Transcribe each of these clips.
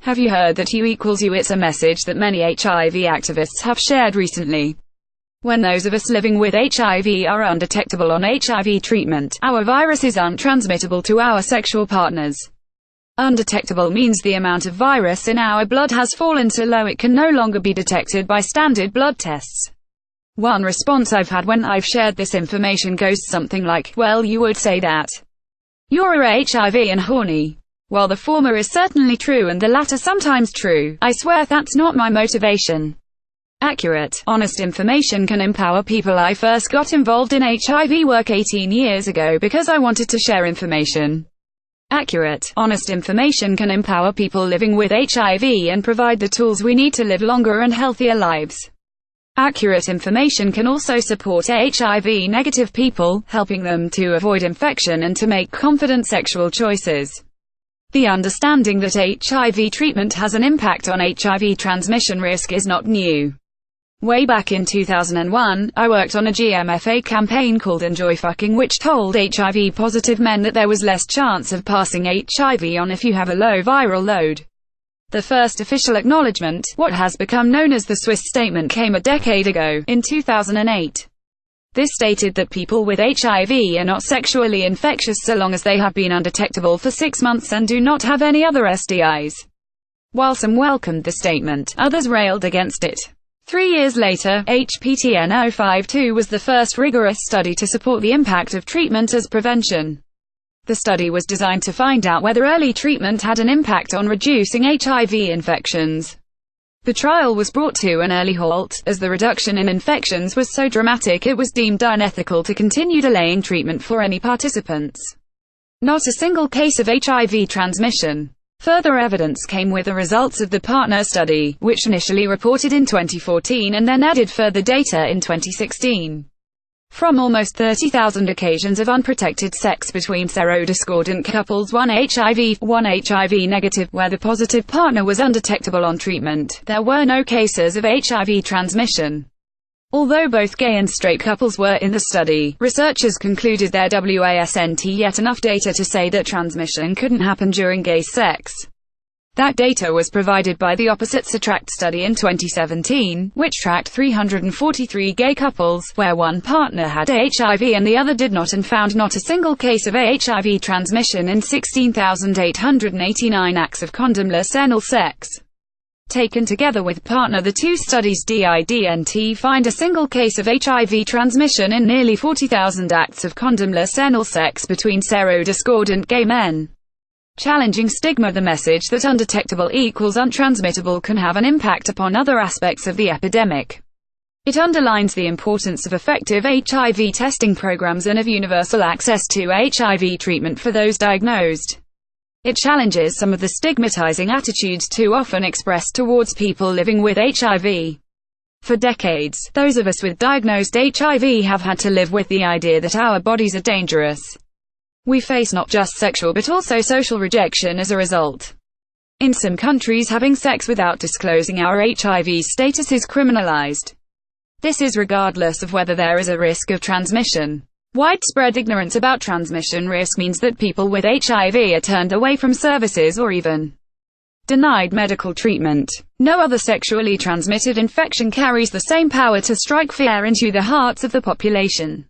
Have you heard that U equals U? It's a message that many HIV activists have shared recently. When those of us living with HIV are undetectable on HIV treatment, our virus is untransmittable to our sexual partners. Undetectable means the amount of virus in our blood has fallen so low it can no longer be detected by standard blood tests. One response I've had when I've shared this information goes something like, well, you would say that you're HIV and horny. While the former is certainly true and the latter sometimes true, I swear that's not my motivation. Accurate, honest information can empower people. I first got involved in HIV work 18 years ago because I wanted to share information. Accurate, honest information can empower people living with HIV and provide the tools we need to live longer and healthier lives. Accurate information can also support HIV-negative people, helping them to avoid infection and to make confident sexual choices. The understanding that HIV treatment has an impact on HIV transmission risk is not new. Way back in 2001, I worked on a GMFA campaign called Enjoy Fucking, which told HIV-positive men that there was less chance of passing HIV on if you have a low viral load. The first official acknowledgement, what has become known as the Swiss Statement, came a decade ago, in 2008. This stated that people with HIV are not sexually infectious so long as they have been undetectable for 6 months and do not have any other STIs. While some welcomed the statement, others railed against it. 3 years later, HPTN 052 was the first rigorous study to support the impact of treatment as prevention. The study was designed to find out whether early treatment had an impact on reducing HIV infections. The trial was brought to an early halt, as the reduction in infections was so dramatic it was deemed unethical to continue delaying treatment for any participants. Not a single case of HIV transmission. Further evidence came with the results of the partner study, which initially reported in 2014 and then added further data in 2016. From almost 30,000 occasions of unprotected sex between serodiscordant couples, one HIV, one HIV negative, where the positive partner was undetectable on treatment, there were no cases of HIV transmission. Although both gay and straight couples were in the study, researchers concluded there wasn't yet enough data to say that transmission couldn't happen during gay sex. That data was provided by the Opposites Attract study in 2017, which tracked 343 gay couples, where one partner had HIV and the other did not, and found not a single case of HIV transmission in 16,889 acts of condomless anal sex. Taken together with partner, the two studies didn't find a single case of HIV transmission in nearly 40,000 acts of condomless anal sex between serodiscordant gay men. Challenging stigma, the message that undetectable equals untransmittable can have an impact upon other aspects of the epidemic. It underlines the importance of effective HIV testing programs and of universal access to HIV treatment for those diagnosed. It challenges some of the stigmatizing attitudes too often expressed towards people living with HIV. For decades, those of us with diagnosed HIV have had to live with the idea that our bodies are dangerous. We face not just sexual but also social rejection as a result. In some countries, having sex without disclosing our HIV status is criminalized. This is regardless of whether there is a risk of transmission. Widespread ignorance about transmission risk means that people with HIV are turned away from services or even denied medical treatment. No other sexually transmitted infection carries the same power to strike fear into the hearts of the population.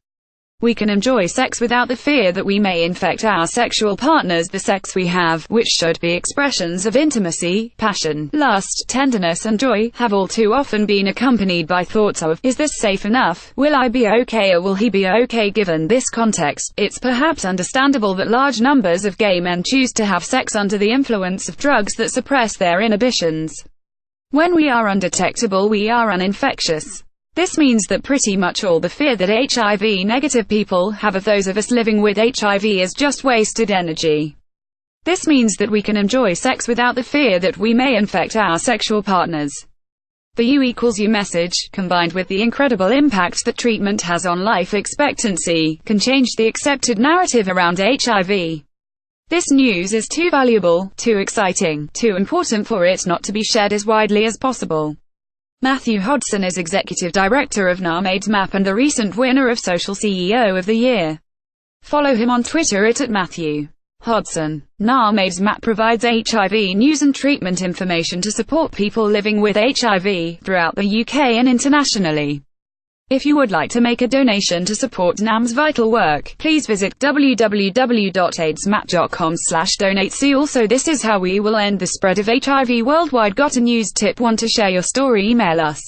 We can enjoy sex without the fear that we may infect our sexual partners. The sex we have, which should be expressions of intimacy, passion, lust, tenderness and joy, have all too often been accompanied by thoughts of, is this safe enough? Will I be okay or will he be okay? Given this context, it's perhaps understandable that large numbers of gay men choose to have sex under the influence of drugs that suppress their inhibitions. When we are undetectable, we are uninfectious. This means that pretty much all the fear that HIV-negative people have of those of us living with HIV is just wasted energy. This means that we can enjoy sex without the fear that we may infect our sexual partners. The U equals U message, combined with the incredible impact that treatment has on life expectancy, can change the accepted narrative around HIV. This news is too valuable, too exciting, too important for it not to be shared as widely as possible. Matthew Hodson is Executive Director of NAMAID's MAP and the recent winner of Social CEO of the Year. Follow him on Twitter at Matthew Hodson. NAMAID's map provides HIV news and treatment information to support people living with HIV throughout the UK and internationally. If you would like to make a donation to support NAM's vital work, please visit www.aidsmap.com/donate. See also, this is how we will end the spread of HIV worldwide. Got a news tip? Want to share your story? Email us.